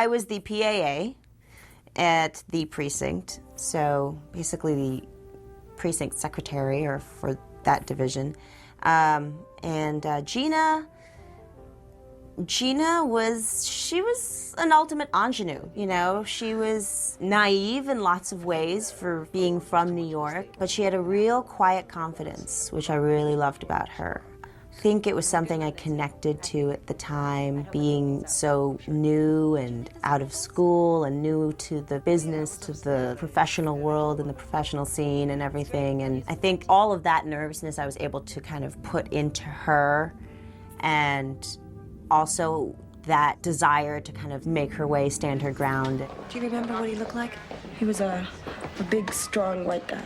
I was the PAA at the precinct, so basically the precinct secretary or for that division. Gina was an ultimate ingenue, you know. She was naive in lots of ways for being from New York, but she had a real quiet confidence, which I really loved about her. I think it was something I connected to at the time, being so new and out of school and new to the business, to the professional world and the professional scene and everything. And I think all of that nervousness I was able to kind of put into her, and also that desire to kind of make her way, stand her ground. Do you remember what he looked like? He was a big, strong white guy.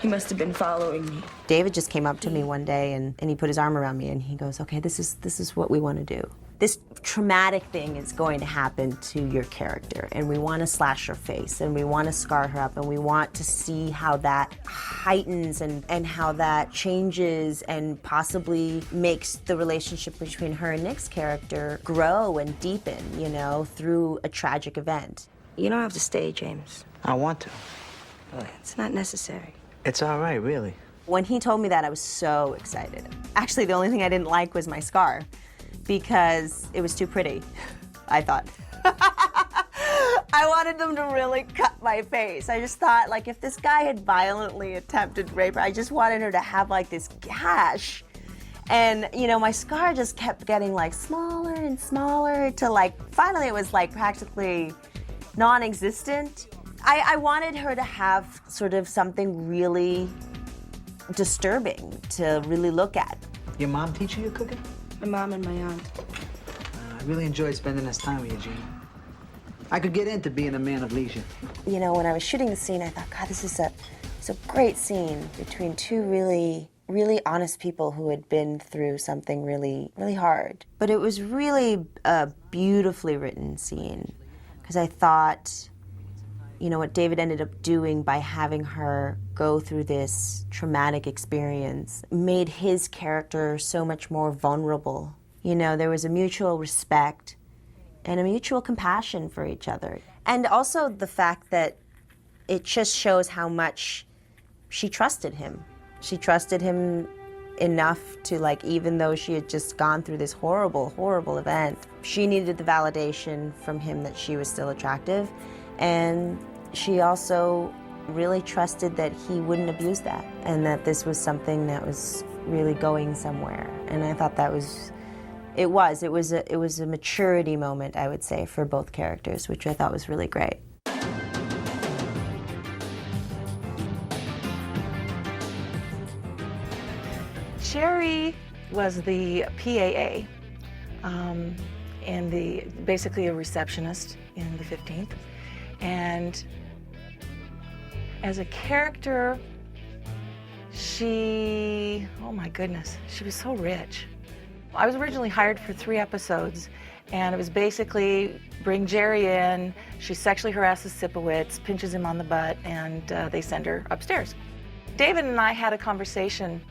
He must have been following me. David just came up to me one day and he put his arm around me and he goes, okay, this is what we want to do. This traumatic thing is going to happen to your character, and we want to slash her face, and we want to scar her up, and we want to see how that heightens and how that changes and possibly makes the relationship between her and Nick's character grow and deepen, you know, through a tragic event. You don't have to stay, James. I want to. It's not necessary. It's all right, really. When he told me that, I was so excited. Actually, the only thing I didn't like was my scar, because it was too pretty, I thought. I wanted them to really cut my face. I just thought, like, if this guy had violently attempted rape her, I just wanted her to have, like, this gash. And, you know, my scar just kept getting, like, smaller and smaller to, like, finally it was, like, practically non-existent. I wanted her to have sort of something really disturbing to really look at. Your mom teaching you cooking? My mom and my aunt. I really enjoyed spending this time with you, Gina. I could get into being a man of leisure. You know, when I was shooting the scene, I thought, God, this is a great scene between two really, really honest people who had been through something really, really hard. But it was really a beautifully written scene, because I thought, you know, what David ended up doing by having her go through this traumatic experience made his character so much more vulnerable. You know, there was a mutual respect and a mutual compassion for each other. And also the fact that it just shows how much she trusted him. She trusted him enough to, like, even though she had just gone through this horrible, horrible event, she needed the validation from him that she was still attractive. And she also really trusted that he wouldn't abuse that, and that this was something that was really going somewhere. And I thought that it was a maturity moment, I would say, for both characters, which I thought was really great. Sherry was the PAA, and basically a receptionist in the 15th. And as a character, oh my goodness, she was so rich. I was originally hired for 3 episodes, and it was basically bring Jerry in, she sexually harasses Sipowicz, pinches him on the butt, and they send her upstairs. David and I had a conversation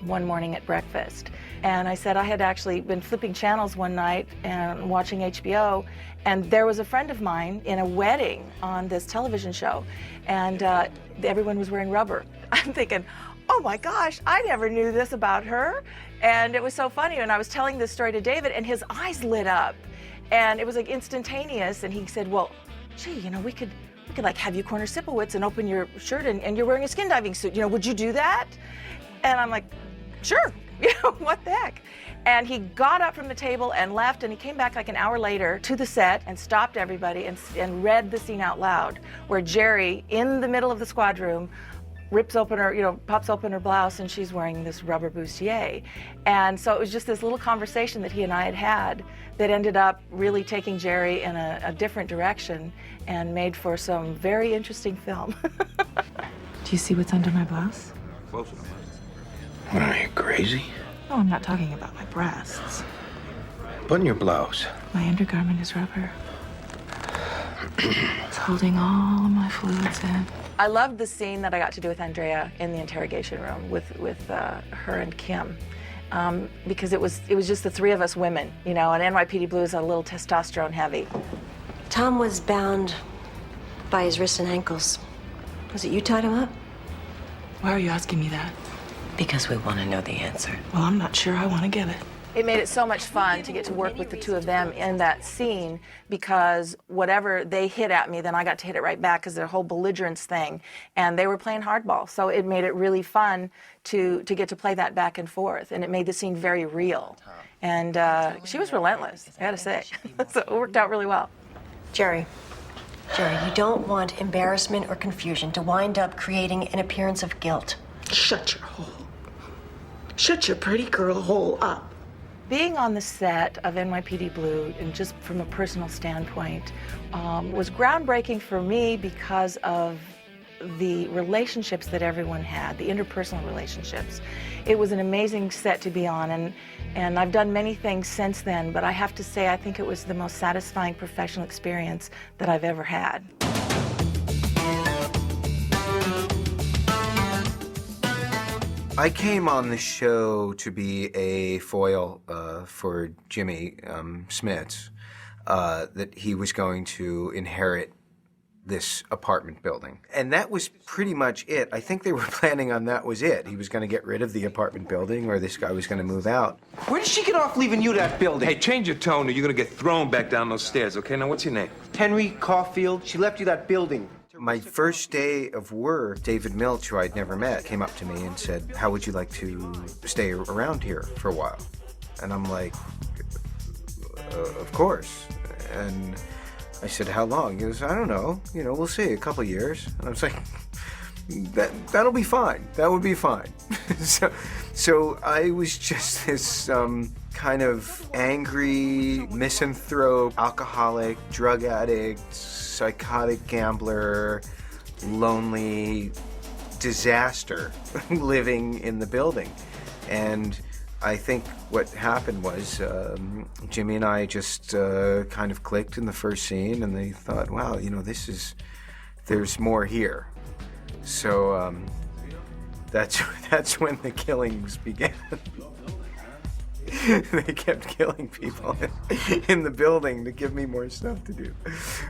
one morning at breakfast, and I said I had actually been flipping channels one night and watching HBO, and there was a friend of mine in a wedding on this television show, and everyone was wearing rubber. I'm thinking, oh my gosh, I never knew this about her. And it was so funny, and I was telling this story to David, and his eyes lit up, and it was like instantaneous, and he said, well, gee, you know, we could like have you corner Sipowicz and open your shirt, and you're wearing a skin diving suit, you know, would you do that? And I'm like, sure, you know, what the heck? And he got up from the table and left, and he came back like an hour later to the set and stopped everybody and read the scene out loud, where Jerry, in the middle of the squad room, rips open her, you know, pops open her blouse, and she's wearing this rubber bustier. And so it was just this little conversation that he and I had that ended up really taking Jerry in a different direction and made for some very interesting film. Do you see what's under my blouse? Close enough. What, are you crazy? No, I'm not talking about my breasts. Button your blouse. My undergarment is rubber. It's holding all of my fluids in. I loved the scene that I got to do with Andrea in the interrogation room with her and Kim, because it was just the 3 of us women, you know, and NYPD Blue is a little testosterone heavy. Tom was bound by his wrists and ankles. Was it you tied him up? Why are you asking me that? Because we want to know the answer. Well, I'm not sure I want to give it. It made it so much fun to get to work with the two of them in that scene, because whatever they hit at me, then I got to hit it right back, because their whole belligerence thing, and they were playing hardball. So it made it really fun to get to play that back and forth, and it made the scene very real. And she was relentless, I gotta say. So it worked out really well. Jerry, you don't want embarrassment or confusion to wind up creating an appearance of guilt. Shut your hole. Shut your pretty girl hole up. Being on the set of NYPD Blue, and just from a personal standpoint, was groundbreaking for me because of the relationships that everyone had, the interpersonal relationships. It was an amazing set to be on, and I've done many things since then, but I have to say I think it was the most satisfying professional experience that I've ever had. I came on the show to be a foil for Jimmy Smits, that he was going to inherit this apartment building. And that was pretty much it. I think they were planning on that was it. He was going to get rid of the apartment building, or this guy was going to move out. Where did she get off leaving you that building? Hey, change your tone or you're gonna get thrown back down those stairs, okay? Now, what's your name? Henry Coffield. She left you that building. My first day of work, David Milch, who I'd never met, came up to me and said, "How would you like to stay around here for a while?" And I'm like, of course. And I said, "How long?" He goes, "I don't know. You know, we'll see, a couple years." And I was like, that'll be fine. That would be fine. So I was just this kind of angry misanthrope, alcoholic, drug addict, psychotic gambler, lonely disaster living in the building. And I think what happened was Jimmy and I just kind of clicked in the first scene, and they thought, wow, you know, there's more here. So that's when the killings began. They kept killing people in the building to give me more stuff to do,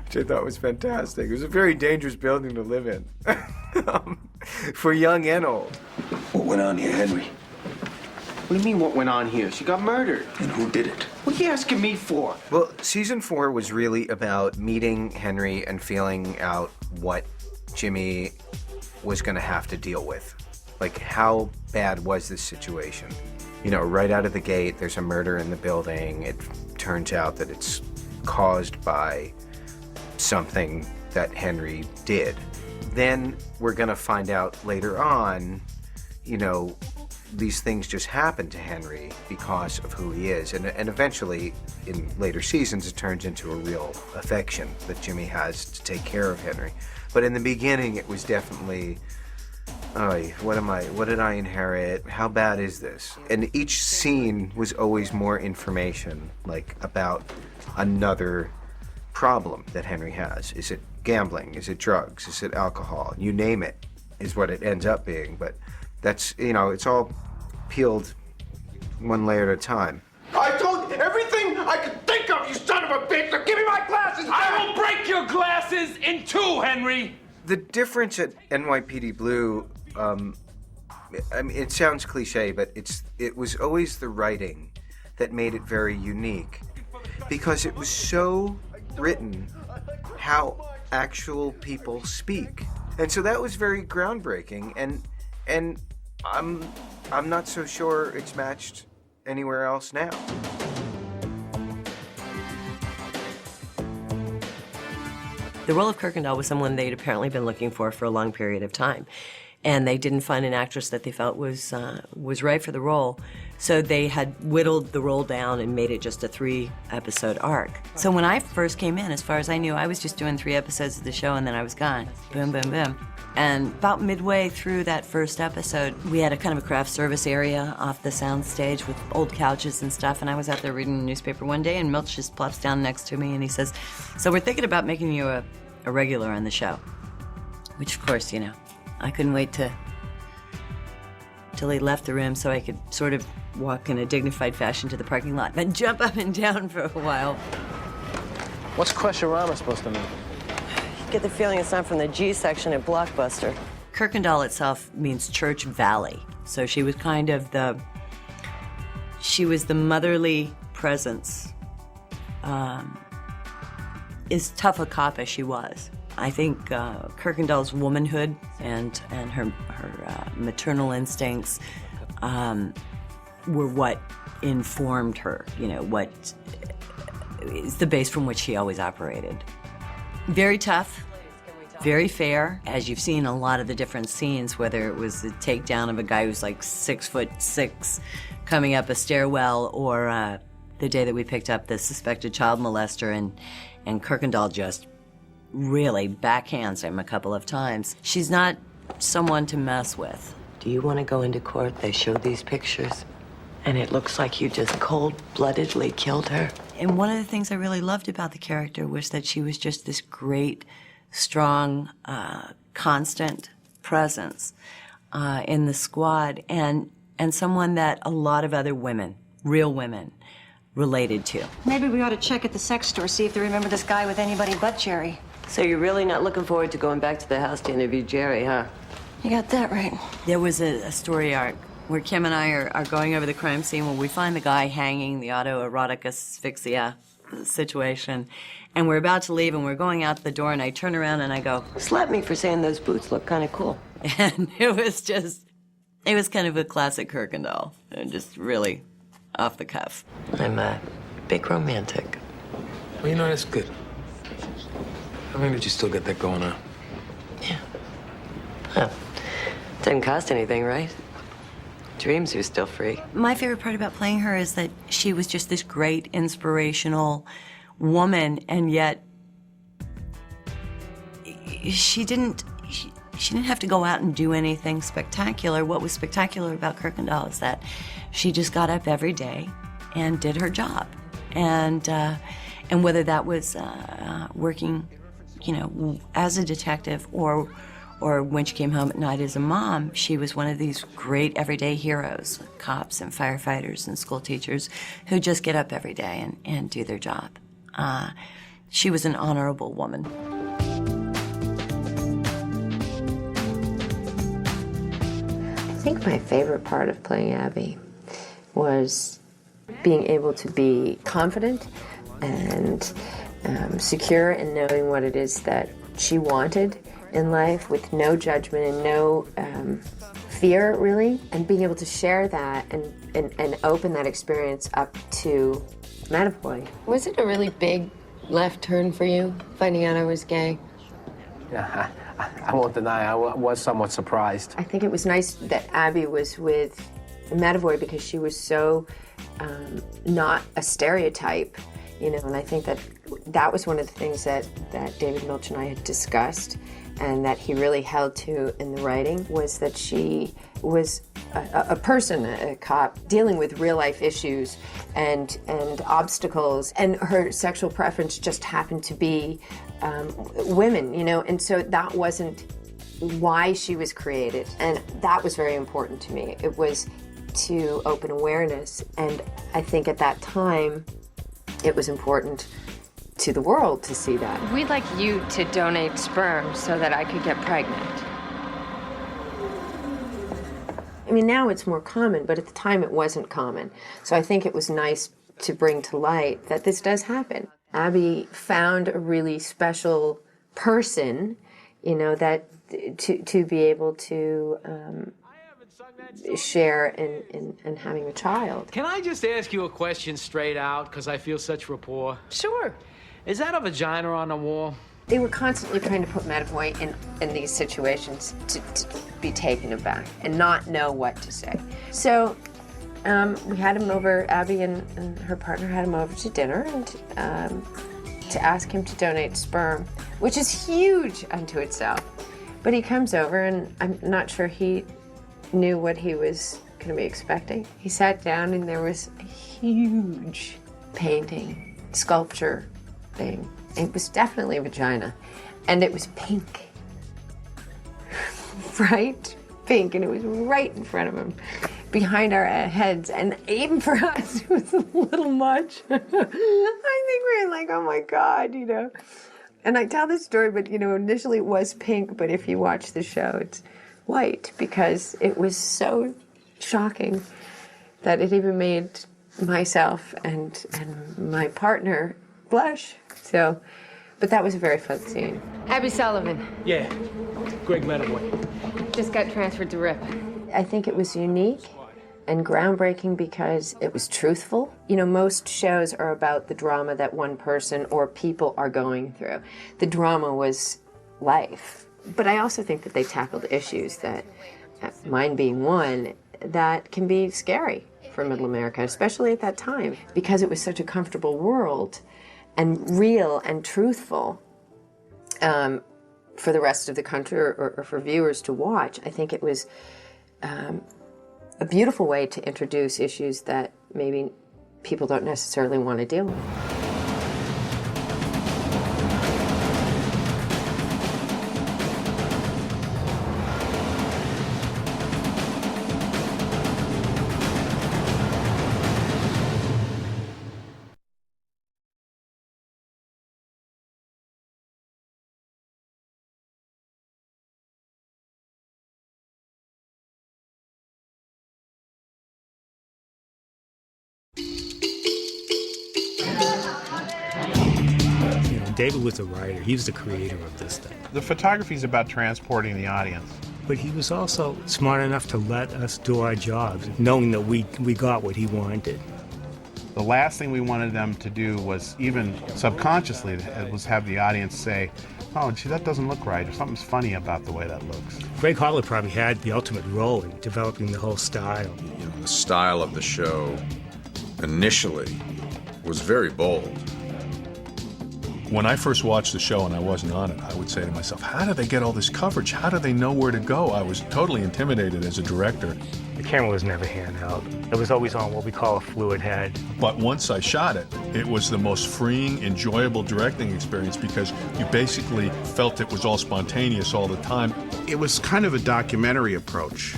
which I thought was fantastic. It was a very dangerous building to live in, for young and old. What went on here, Henry? What do you mean, what went on here? She got murdered. And who did it? What are you asking me for? Well, season 4 was really about meeting Henry and feeling out what Jimmy was going to have to deal with. Like, how bad was this situation? You know, right out of the gate, there's a murder in the building. It turns out that it's caused by something that Henry did. Then we're going to find out later on, you know, these things just happen to Henry because of who he is. And eventually, in later seasons, it turns into a real affection that Jimmy has to take care of Henry. But in the beginning, it was definitely, oh, what did I inherit? How bad is this? And each scene was always more information, like, about another problem that Henry has. Is it gambling? Is it drugs? Is it alcohol? You name it, is what it ends up being. But that's, you know, it's all peeled one layer at a time. I told you everything I could think of, you son of a bitch! Now give me my glasses back! I will break your glasses in two, Henry! The difference at NYPD Blue, I mean, it sounds cliche, but it was always the writing that made it very unique, because it was so written how actual people speak. And so that was very groundbreaking, and I'm not so sure it's matched anywhere else now. The role of Kirkendall was someone they'd apparently been looking for a long period of time. And they didn't find an actress that they felt was right for the role. So they had whittled the role down and made it just a 3-episode arc. So when I first came in, as far as I knew, I was just doing 3 episodes of the show and then I was gone. Boom, boom, boom. And about midway through that first episode, we had a kind of a craft service area off the sound stage with old couches and stuff. And I was out there reading the newspaper one day and Milch just plops down next to me and he says, "So we're thinking about making you a regular on the show." Which, of course, you know, I couldn't wait till he left the room so I could sort of walk in a dignified fashion to the parking lot, then jump up and down for a while. What's Quesharama supposed to mean? Get the feeling it's not from the G section at Blockbuster. Kirkendall itself means Church Valley. So she was kind of the motherly presence. As tough a cop as she was. I think Kirkendall's womanhood and her maternal instincts were what informed her, what is the base from which she always operated. Very tough, very fair, as you've seen a lot of the different scenes, whether it was the takedown of a guy who's like 6'6" coming up a stairwell, or the day that we picked up the suspected child molester, and Kirkendall just really backhands him a couple of times. She's not someone to mess with. Do you want to go into court? They show these pictures, and it looks like you just cold-bloodedly killed her. And one of the things I really loved about the character was that she was just this great, strong, constant presence in the squad, and someone that a lot of other women, real women, related to. Maybe we ought to check at the sex store, see if they remember this guy with anybody but Jerry. So you're really not looking forward to going back to the house to interview Jerry, huh? You got that right. There was a story arc where Kim and I are going over the crime scene where we find the guy hanging, the autoerotic asphyxia situation, and we're about to leave and we're going out the door, and I turn around and I go, slap me for saying those boots look kind of cool. And it was kind of a classic Kirkendall, and just really off the cuff. I'm a big romantic. Well, that's good. I mean, that you still got that going on. Yeah. Well, didn't cost anything, right? Dreams are still free. My favorite part about playing her is that she was just this great, inspirational woman, and yet she didn't have to go out and do anything spectacular. What was spectacular about Kirkendall is that she just got up every day and did her job. And whether that was working, as a detective or when she came home at night as a mom, she was one of these great everyday heroes, cops and firefighters and school teachers who just get up every day and do their job. She was an honorable woman. I think my favorite part of playing Abby was being able to be confident and secure in knowing what it is that she wanted in life, with no judgment and no fear, really, and being able to share that and open that experience up to Matapoy. Was it a really big left turn for you, finding out I was gay? Yeah, I won't deny I was somewhat surprised. I think it was nice that Abby was with Matapoy because she was so not a stereotype, and I think that was one of the things that David Milch and I had discussed, and that he really held to in the writing, was that she was a person, a cop, dealing with real-life issues and obstacles, and her sexual preference just happened to be women, and so that wasn't why she was created, and that was very important to me. It was to open awareness, and I think at that time it was important to the world to see that. We'd like you to donate sperm so that I could get pregnant. I mean, now it's more common, but at the time it wasn't common. So I think it was nice to bring to light that this does happen. Abby found a really special person, that to be able to share in having a child. Can I just ask you a question straight out, because I feel such rapport? Sure. Is that a vagina on the wall? They were constantly trying to put Matapoy in these situations to be taken aback and not know what to say. So we had him over, Abby and her partner had him over to dinner, and to ask him to donate sperm, which is huge unto itself. But he comes over, and I'm not sure he knew what he was going to be expecting. He sat down, and there was a huge painting, sculpture thing. It was definitely a vagina, and it was pink. Bright pink, and it was right in front of him. behind our heads, and even for us, it was a little much. I think we were like, oh my God, you know. And I tell this story, but, you know, initially it was pink, but if you watch the show, it's white, because it was so shocking that it even made myself and my partner blush. So, but that was a very fun scene. Abby Sullivan. Yeah, Greg Medaway. Just got transferred to RIP. I think it was unique and groundbreaking because it was truthful. You know, most shows are about the drama that one person or people are going through. The drama was life. But I also think that they tackled issues that, mine being one, that can be scary for Middle America, especially at that time, because it was such a comfortable world and real and truthful for the rest of the country or for viewers to watch. I think it was a beautiful way to introduce issues that maybe people don't necessarily want to deal with. David was a writer. He was the creator of this thing. The photography is about transporting the audience. But he was also smart enough to let us do our jobs, knowing that we got what he wanted. The last thing we wanted them to do was, even subconsciously, was have the audience say, oh, gee, that doesn't look right, or something's funny about the way that looks. Greg Hoblet probably had the ultimate role in developing the whole style. You know, the style of the show initially was very bold. When I first watched the show and I wasn't on it, I would say to myself, how do they get all this coverage? How do they know where to go? I was totally intimidated as a director. The camera was never handheld. It was always on what we call a fluid head. But once I shot it, it was the most freeing, enjoyable directing experience because you basically felt it was all spontaneous all the time. It was kind of a documentary approach.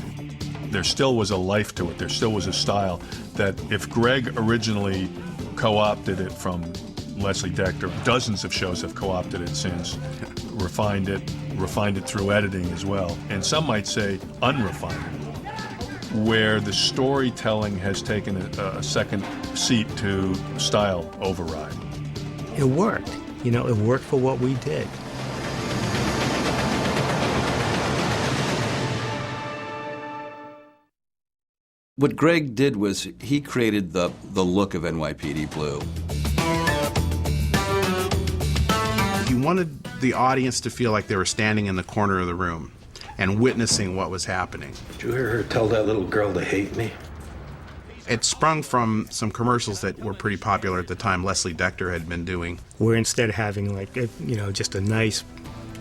There still was a life to it. There still was a style that if Greg originally co-opted it from Leslie Decter, dozens of shows have co-opted it since, refined it through editing as well, and some might say unrefined it, where the storytelling has taken a second seat to style override. It worked. You know, it worked for what we did. What Greg did was he created the look of NYPD Blue. He wanted the audience to feel like they were standing in the corner of the room and witnessing what was happening. Did you hear her tell that little girl to hate me? It sprung from some commercials that were pretty popular at the time Leslie Decter had been doing. Where instead of having like, just a nice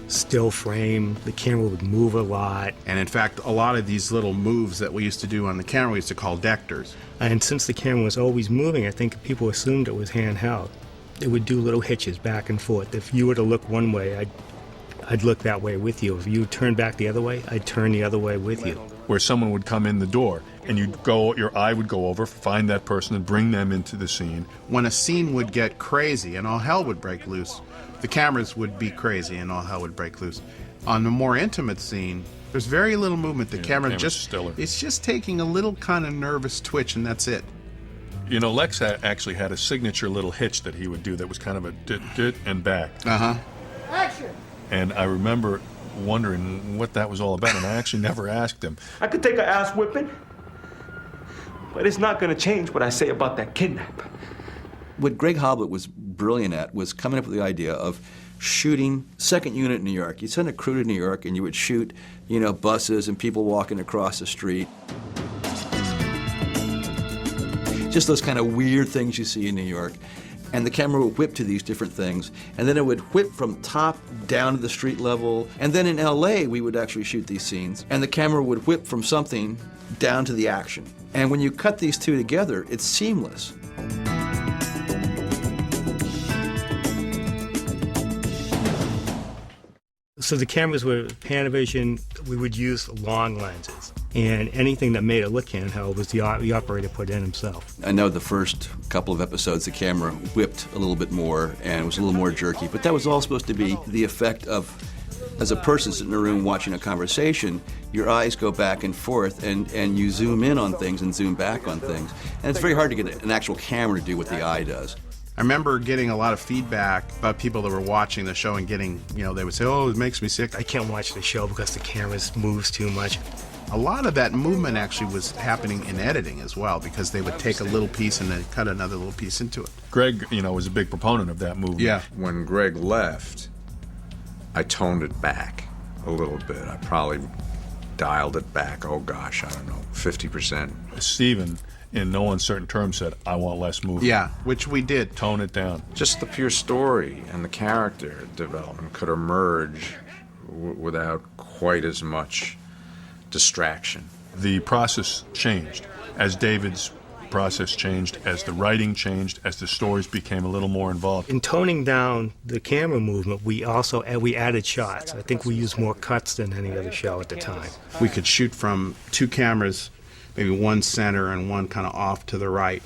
still frame, the camera would move a lot. And in fact, a lot of these little moves that we used to do on the camera, we used to call Decters. And since the camera was always moving, I think people assumed it was handheld. It would do little hitches back and forth. If you were to look one way, I'd look that way with you. If you turned back the other way, I'd turn the other way with you. Where someone would come in the door and your eye would go over, find that person and bring them into the scene. When a scene would get crazy and all hell would break loose, the cameras would be crazy and all hell would break loose. On the more intimate scene, there's very little movement. The camera it's just taking a little kind of nervous twitch and that's it. You know, Lex actually had a signature little hitch that he would do that was kind of a dit and back. Uh-huh. Action! And I remember wondering what that was all about, and I actually never asked him. I could take an ass whipping, but it's not going to change what I say about that kidnap. What Greg Hoblet was brilliant at was coming up with the idea of shooting second unit in New York. You'd send a crew to New York and you would shoot, buses and people walking across the street. Just those kind of weird things you see in New York. And the camera would whip to these different things, and then it would whip from top down to the street level. And then in LA, we would actually shoot these scenes, and the camera would whip from something down to the action. And when you cut these two together, it's seamless. So the cameras were Panavision. We would use long lenses, and anything that made it look handheld was the operator put in himself. I know the first couple of episodes the camera whipped a little bit more and it was a little more jerky, but that was all supposed to be the effect of, as a person sitting in a room watching a conversation, your eyes go back and forth and you zoom in on things and zoom back on things. And it's very hard to get an actual camera to do what the eye does. I remember getting a lot of feedback about people that were watching the show and getting, they would say, oh, it makes me sick. I can't watch the show because the camera moves too much. A lot of that movement actually was happening in editing as well, because they would take a little piece and then cut another little piece into it. Greg, was a big proponent of that movement. Yeah. When Greg left, I toned it back a little bit. I probably dialed it back, 50%. Steven, in no uncertain terms, said, I want less movement. Yeah, which we did. Tone it down. Just the pure story and the character development could emerge without quite as much distraction. The process changed as David's process changed, as the writing changed, as the stories became a little more involved. In toning down the camera movement, we added shots. I think we used more cuts than any other show at the time. We could shoot from two cameras, maybe one center and one kind of off to the right.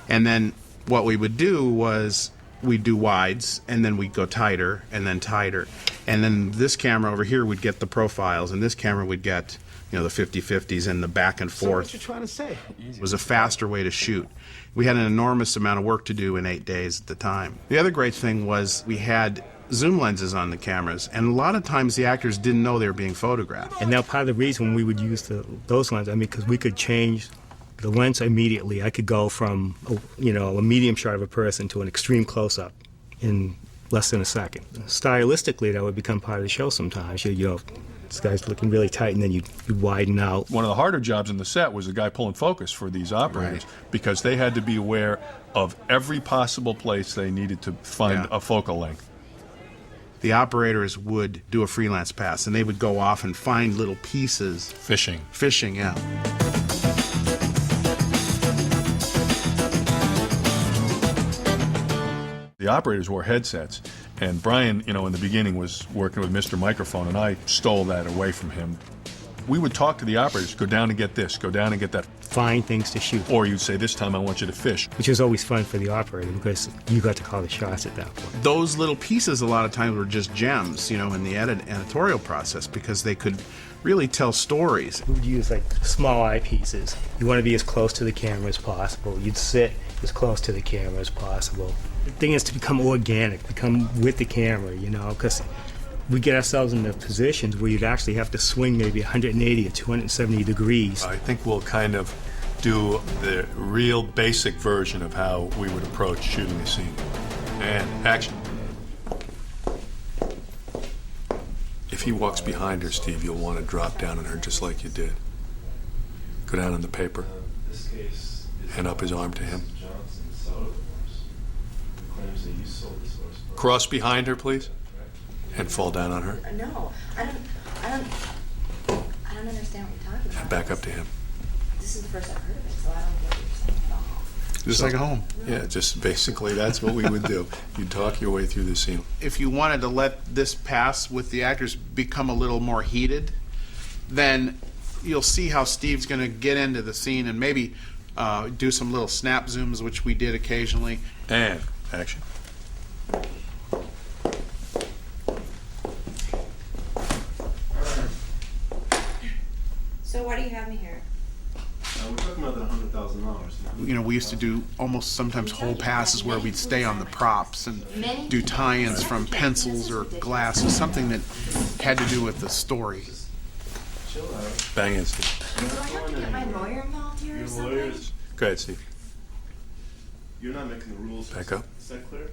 And then what we would do was we'd do wides, and then we'd go tighter, and then tighter. And then this camera over here would get the profiles, and this camera would get the 50-50s and the back and forth. So what you trying to say? It was a faster way to shoot. We had an enormous amount of work to do in 8 days at the time. The other great thing was we had zoom lenses on the cameras, and a lot of times the actors didn't know they were being photographed. And now part of the reason we would use those lenses, because we could change the lens immediately. I could go from a medium shot of a person to an extreme close-up in less than a second. Stylistically, that would become part of the show sometimes. This guy's looking really tight, and then you'd widen out. One of the harder jobs in the set was the guy pulling focus for these operators, because they had to be aware of every possible place they needed to find a focal length. The operators would do a freelance pass, and they would go off and find little pieces. Fishing, yeah. The operators wore headsets, and Brian, in the beginning was working with Mr. Microphone, and I stole that away from him. We would talk to the operators, go down and get this, go down and get that. Find things to shoot. Or you'd say, this time I want you to fish. Which is always fun for the operator, because you got to call the shots at that point. Those little pieces a lot of times were just gems, in the editorial process, because they could really tell stories. We would use small eyepieces. You want to be as close to the camera as possible. You'd sit as close to the camera as possible. The thing is to become organic, become with the camera, because we get ourselves into positions where you'd actually have to swing maybe 180 or 270 degrees. I think we'll kind of do the real basic version of how we would approach shooting a scene. And action. If he walks behind her, Steve, you'll want to drop down on her just like you did. Go down on the paper and up his arm to him. Cross behind her, please, and fall down on her. No, I don't understand what you're talking about. And back up to him. This is the first I've heard of it, so I don't get what you're saying at all. Just like at home. Yeah, just basically that's what we would do. You'd talk your way through the scene. If you wanted to let this pass with the actors become a little more heated, then you'll see how Steve's going to get into the scene and maybe do some little snap zooms, which we did occasionally. And action. So why do you have me here? We're talking about that $100,000. We used to do almost sometimes whole passes where we'd stay on the props and do tie-ins from pencils or glass or something that had to do with the story. Bang it, Steve. Do I have to get my lawyer involved here or something? Go ahead, Steve. You're not making the rules. Back up. Is that clear?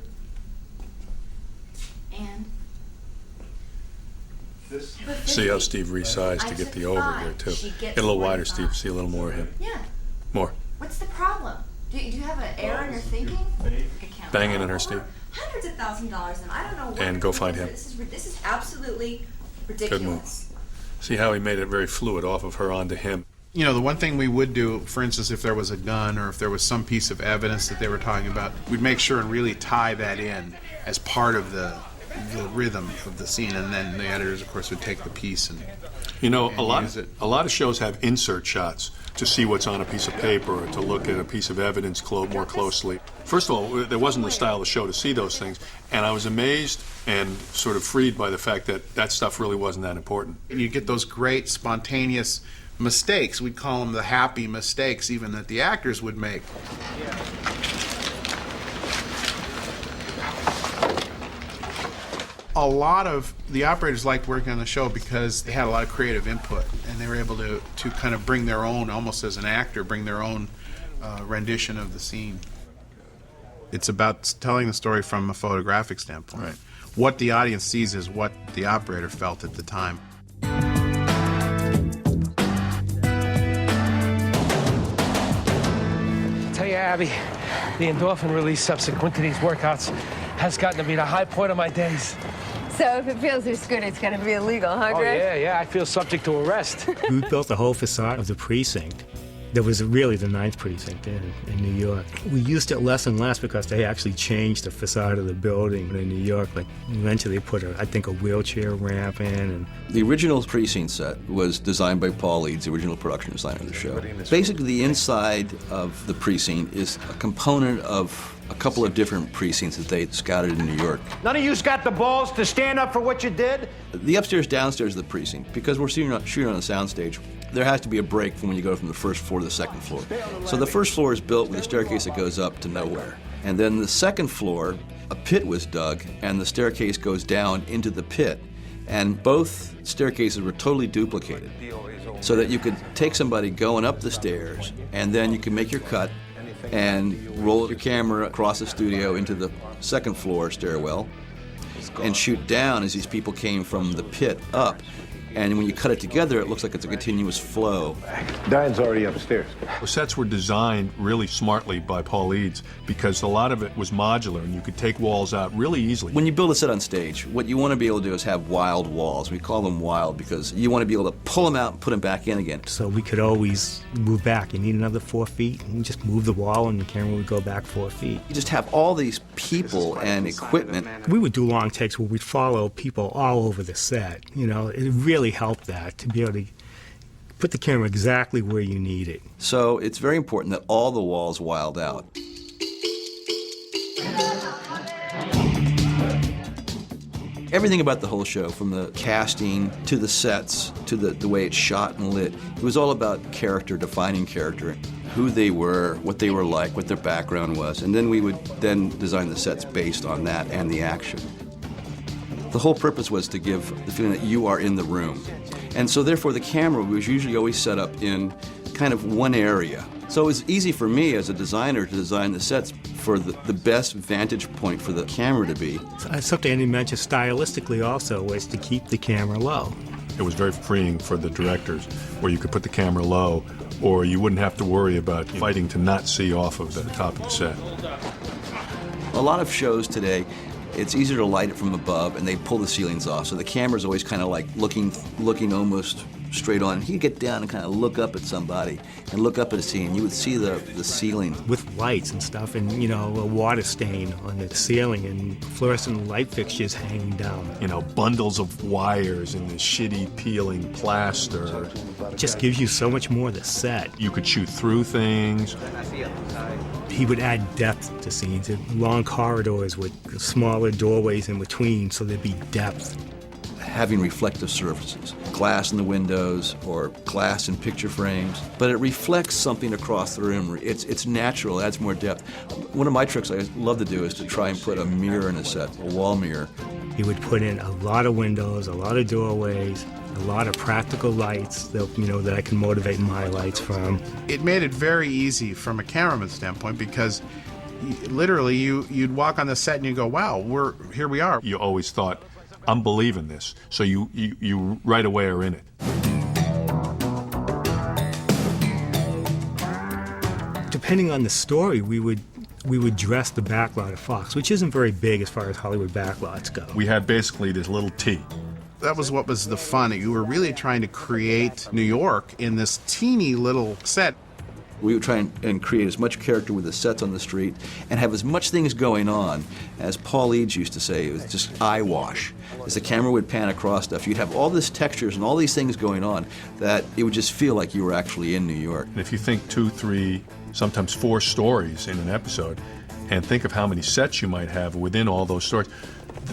And? See how Steve resized to get the over there, too. Get a little wider, Steve. See a little more of him. Yeah. More. What's the problem? Do you have an error in your thinking? Bang in on her, Steve. Hundreds of $1,000s, and I don't know what. And go find him. This is absolutely ridiculous. Good move. See how he made it very fluid off of her onto him. The one thing we would do, for instance, if there was a gun or if there was some piece of evidence that they were talking about, we'd make sure and really tie that in as part of the the rhythm of the scene, and then the editors, of course, would take the piece and You know, and use it. a lot of shows have insert shots to see what's on a piece of paper or to look at a piece of evidence more closely. First of all, there wasn't the style of the show to see those things, and I was amazed and sort of freed by the fact that that stuff really wasn't that important. You get those great spontaneous mistakes. We'd call them the happy mistakes, even that the actors would make. A lot of the operators liked working on the show because they had a lot of creative input, and they were able to kind of bring their own, almost as an actor, bring their own rendition of the scene. It's about telling the story from a photographic standpoint. Right. What the audience sees is what the operator felt at the time. Tell you, Abby, the endorphin release subsequent to these workouts has gotten to be the high point of my days. So if it feels this good, it's going to be illegal, huh, Oh, Greg? yeah, I feel subject to arrest. We built the whole facade of the precinct. That was really the 9th precinct in New York. We used it less and less because they actually changed the facade of the building in New York. Like, eventually they put, I think, a wheelchair ramp in. And The original precinct set was designed by Paul Leeds, the original production designer of the show. Basically, the inside of the precinct is a component of a couple of different precincts that they scouted in New York. None of you's got the balls to stand up for what you did? The upstairs, downstairs of the precinct, because we're shooting on a soundstage, there has to be a break from when you go from the first floor to the second floor. So the first floor is built with a staircase that goes up to nowhere. And then the second floor, a pit was dug, and the staircase goes down into the pit. And both staircases were totally duplicated, so that you could take somebody going up the stairs, and then you can make your cut and roll your camera across the studio into the second floor stairwell and shoot down as these people came from the pit up. And when you cut it together, it looks like it's a continuous flow. Diane's already upstairs. The sets were designed really smartly by Paul Leeds because a lot of it was modular and you could take walls out really easily. When you build a set on stage, what you want to be able to do is have wild walls. We call them wild because you want to be able to pull them out and put them back in again. so we could always move back. You need another 4 feet, and you just move the wall and the camera would go back 4 feet. You just have all these people and equipment. We would do long takes where we'd follow people all over the set. You know, it really helped that, to be able to put the camera exactly where you need it. So it's very important that all the walls wild out. Everything about the whole show, from the casting to the sets to the way it's shot and lit, it was all about character, defining character, who they were, what they were like, what their background was, and then we would then design the sets based on that and the action. The whole purpose was to give the feeling that you are in the room. And so therefore the camera was usually always set up in kind of one area. So it was easy for me as a designer to design the sets for the best vantage point for the camera to be. Something Andy mentioned stylistically also was to keep the camera low. It was very freeing for the directors where you could put the camera low or you wouldn't have to worry about fighting to not see off of the top of the set. A lot of shows today, it's easier to light it from above and they pull the ceilings off. So the camera's always kind of like looking almost straight on. He'd get down and kind of look up at somebody and look up at a scene. You would see the ceiling. With lights and stuff, and, you know, a water stain on the ceiling and fluorescent light fixtures hanging down. You know, bundles of wires and the shitty peeling plaster. It just gives you so much more to set. You could shoot through things. He would add depth to scenes, long corridors with smaller doorways in between, so there'd be depth. Having reflective surfaces, glass in the windows or glass in picture frames, but it reflects something across the room. It's natural, adds more depth. One of my tricks I love to do is to try and put a mirror in a set, a wall mirror. He would put in a lot of windows, a lot of doorways, a lot of practical lights that, you know, that I can motivate my lights from. It made it very easy from a cameraman standpoint because literally you'd walk on the set and you go, wow, here we are. You always thought, I'm believing this, so you right away are in it. Depending on the story, we would dress the backlot of Fox, which isn't very big as far as Hollywood backlots go. We had basically this little T. That was what was the fun. You were really trying to create New York in this teeny little set. We would try and create as much character with the sets on the street and have as much things going on. As Paul Eads used to say, it was just eye wash. As the camera would pan across stuff, you'd have all these textures and all these things going on that it would just feel like you were actually in New York. And if you think 2, 3, sometimes 4 stories in an episode, and think of how many sets you might have within all those stories,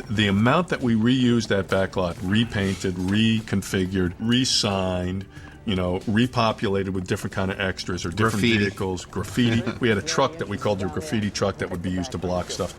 the amount that we reused that backlot, repainted, reconfigured, re-signed, repopulated with different kind of extras or different vehicles, graffiti. We had a truck that we called the graffiti truck that would be used to block stuff.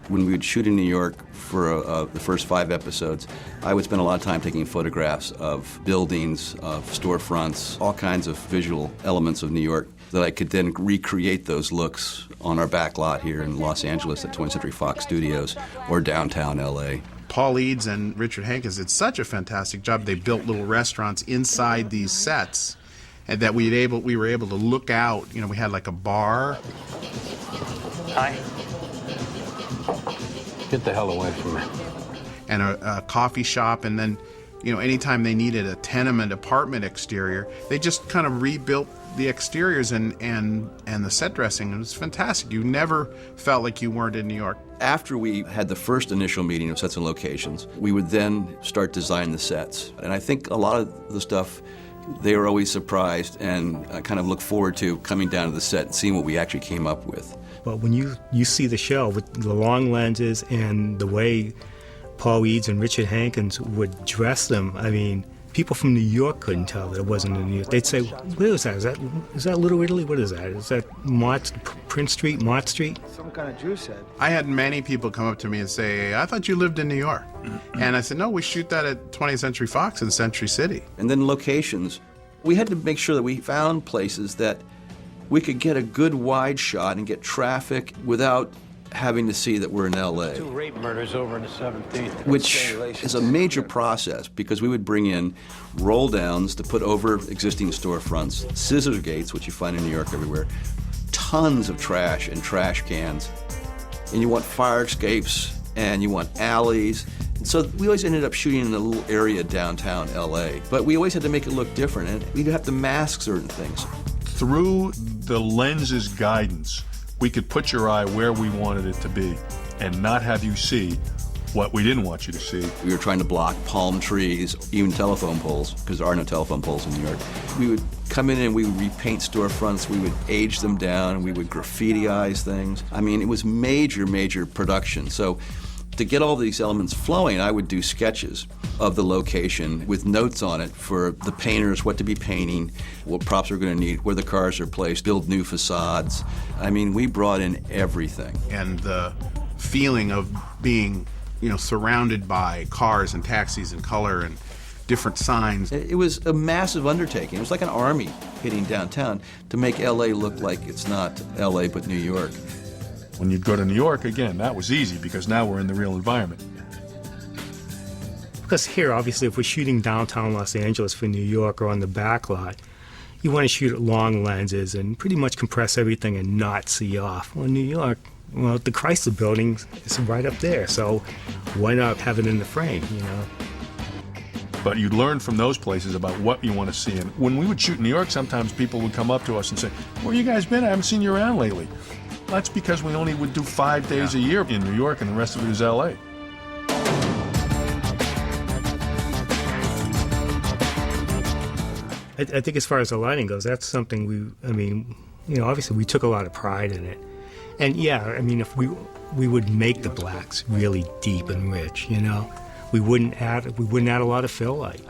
When we would shoot in New York for the first 5 episodes, I would spend a lot of time taking photographs of buildings, of storefronts, all kinds of visual elements of New York that I could then recreate those looks on our back lot here in Los Angeles at 20th Century Fox Studios or downtown L.A. Paul Eads and Richard Hankins did such a fantastic job. They built little restaurants inside these sets, and that we were able to look out. We had like a bar. Hi. Get the hell away from me. And a coffee shop, and then, anytime they needed a tenement apartment exterior, they just kind of rebuilt the exteriors and the set dressing. It was fantastic. You never felt like you weren't in New York. After we had the first initial meeting of sets and locations, we would then start designing the sets. And I think a lot of the stuff, they were always surprised and kind of look forward to coming down to the set and seeing what we actually came up with. But when you see the show with the long lenses and the way Paul Eads and Richard Hankins would dress them, I mean, people from New York couldn't tell that it wasn't in New York. They'd say, "Where is that? Is that Little Italy? What is that? Is that Prince Street, Mott Street?" Some kind of Jew said. I had many people come up to me and say, "I thought you lived in New York." And I said, "No, we shoot that at 20th Century Fox in Century City." And then locations. We had to make sure that we found places that we could get a good wide shot and get traffic without having to see that we're in L.A. 2 rape murders over in the 17th. Which is a major process because we would bring in roll downs to put over existing storefronts, scissor gates, which you find in New York everywhere, tons of trash and trash cans. And you want fire escapes and you want alleys. And so we always ended up shooting in a little area downtown L.A. But we always had to make it look different, and we'd have to mask certain things. Through the lens's guidance, we could put your eye where we wanted it to be and not have you see what we didn't want you to see. We were trying to block palm trees, even telephone poles, because there are no telephone poles in New York. We would come in and we would repaint storefronts, we would age them down, we would graffiti-ize things. I mean, it was major, major production. So to get all these elements flowing, I would do sketches of the location with notes on it for the painters, what to be painting, what props we're going to need, where the cars are placed, build new facades. I mean, we brought in everything. And the feeling of being, surrounded by cars and taxis and color and different signs. It was a massive undertaking. It was like an army hitting downtown to make L.A. look like it's not L.A. but New York. When you'd go to New York, again, that was easy because now we're in the real environment. Because here, obviously, if we're shooting downtown Los Angeles for New York or on the back lot, you want to shoot at long lenses and pretty much compress everything and not see off. Well, in New York, the Chrysler Building is right up there, so why not have it in the frame, But you'd learn from those places about what you want to see. And when we would shoot in New York, sometimes people would come up to us and say, "Where you guys been? I haven't seen you around lately." That's because we only would do 5 days a year in New York, and the rest of it is L.A. I think as far as the lighting goes, that's something obviously we took a lot of pride in it. And if we would make the blacks really deep and rich, we wouldn't add a lot of fill light.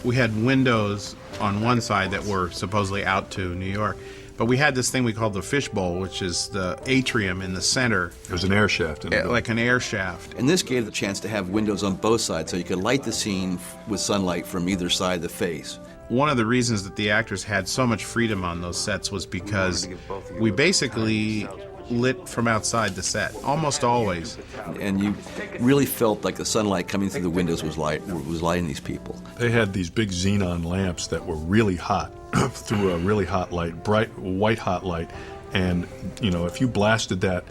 We had windows on one side that were supposedly out to New York, but we had this thing we called the fishbowl, which is the atrium in the center. It was an air shaft. Like an air shaft. And this gave the chance to have windows on both sides so you could light the scene with sunlight from either side of the face. One of the reasons that the actors had so much freedom on those sets was because we basically lit from outside the set, almost always. And you really felt like the sunlight coming through the windows was lighting these people. They had these big xenon lamps that were really hot through a really hot light, bright white hot light. And, if you blasted that,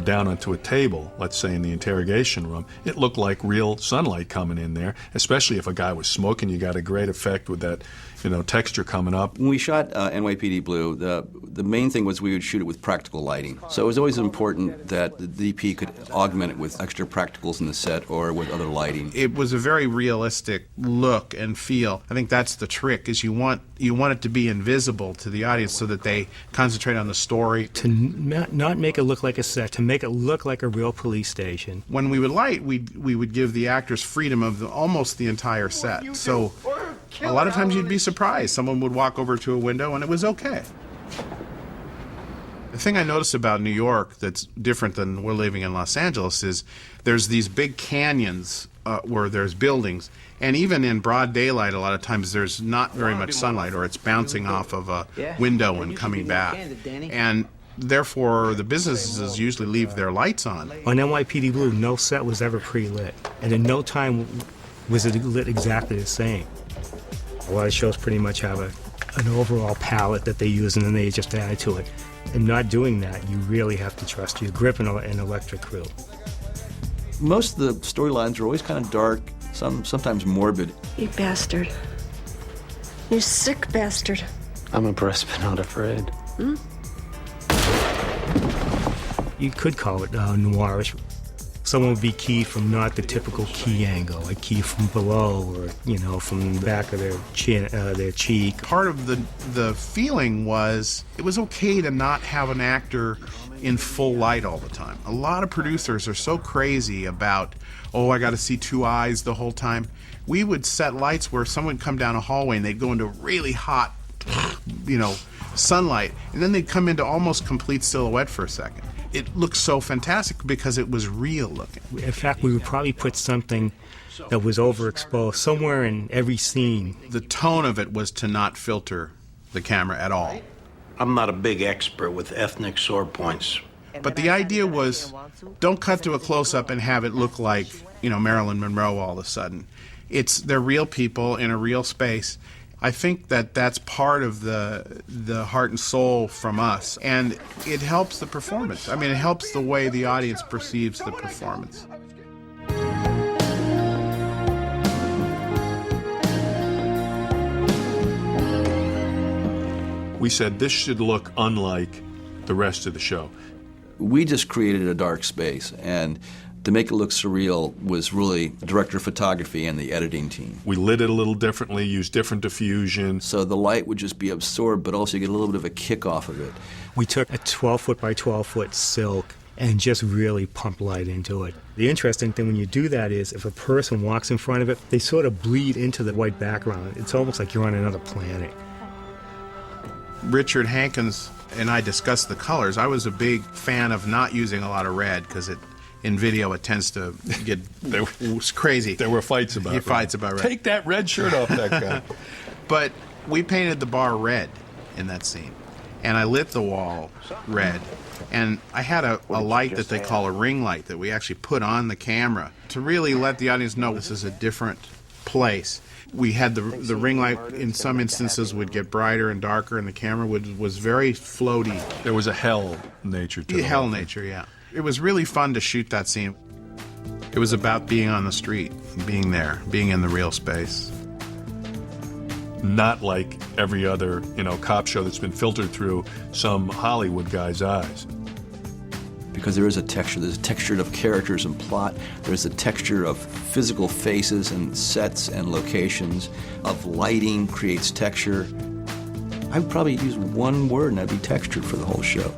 down onto a table, let's say in the interrogation room, it looked like real sunlight coming in there, especially if a guy was smoking. You got a great effect with that, texture coming up. When we shot NYPD Blue, the main thing was we would shoot it with practical lighting. So it was always important that the DP could augment it with extra practicals in the set or with other lighting. It was a very realistic look and feel. I think that's the trick, is you want it to be invisible to the audience so that they concentrate on the story. To not make it look like a set, to make it look like a real police station. When we would light, we would give the actors freedom of almost the entire set. So a lot of times you'd be surprised. Someone would walk over to a window and it was okay. The thing I noticed about New York that's different than we're living in Los Angeles is there's these big canyons where there's buildings, and even in broad daylight a lot of times there's not very much sunlight, or it's bouncing off of a window and coming back. And therefore the businesses usually leave their lights on. On NYPD Blue, no set was ever pre-lit, and in no time was it lit exactly the same. A lot of shows pretty much have an overall palette that they use, and then they just add to it. And not doing that, you really have to trust your grip and an electric crew. Most of the storylines are always kind of dark, sometimes morbid. You bastard. You sick bastard. I'm impressed but not afraid. Hmm? You could call it noirish. Someone would be keyed from not the typical key angle, like key from below, or from the back of their chin, their cheek. Part of the feeling was it was okay to not have an actor in full light all the time. A lot of producers are so crazy about, I got to see two eyes the whole time. We would set lights where someone would come down a hallway and they'd go into really hot, sunlight, and then they'd come into almost complete silhouette for a second. It looked so fantastic because it was real looking. In fact, we would probably put something that was overexposed somewhere in every scene. The tone of it was to not filter the camera at all. I'm not a big expert with ethnic sore points. But the idea was, don't cut to a close-up and have it look like, Marilyn Monroe all of a sudden. They're real people in a real space. I think that's part of the heart and soul from us, and it helps the performance. I mean, it helps the way the audience perceives the performance. We said this should look unlike the rest of the show. We just created a dark space, and to make it look surreal was really the director of photography and the editing team. We lit it a little differently, used different diffusion. So the light would just be absorbed, but also you get a little bit of a kick off of it. We took a 12-foot by 12-foot silk and just really pumped light into it. The interesting thing when you do that is if a person walks in front of it, they sort of bleed into the white background. It's almost like you're on another planet. Richard Hankins and I discussed the colors. I was a big fan of not using a lot of red because in video it tends to get crazy. There were fights about it. Fights about red. Take that red shirt off that guy. But we painted the bar red in that scene, and I lit the wall red. And I had a light that they call a ring light that we actually put on the camera to really let the audience know this is a different place. We had the ring light in some instances would get brighter and darker, and the camera was very floaty. There was a hell nature to it. Hell nature, yeah. It was really fun to shoot that scene. It was about being on the street, being there, being in the real space. Not like every other, cop show that's been filtered through some Hollywood guy's eyes. Because there is a texture. There's a texture of characters and plot. There's a texture of physical faces and sets and locations, of lighting creates texture. I would probably use one word, and that'd be texture for the whole show.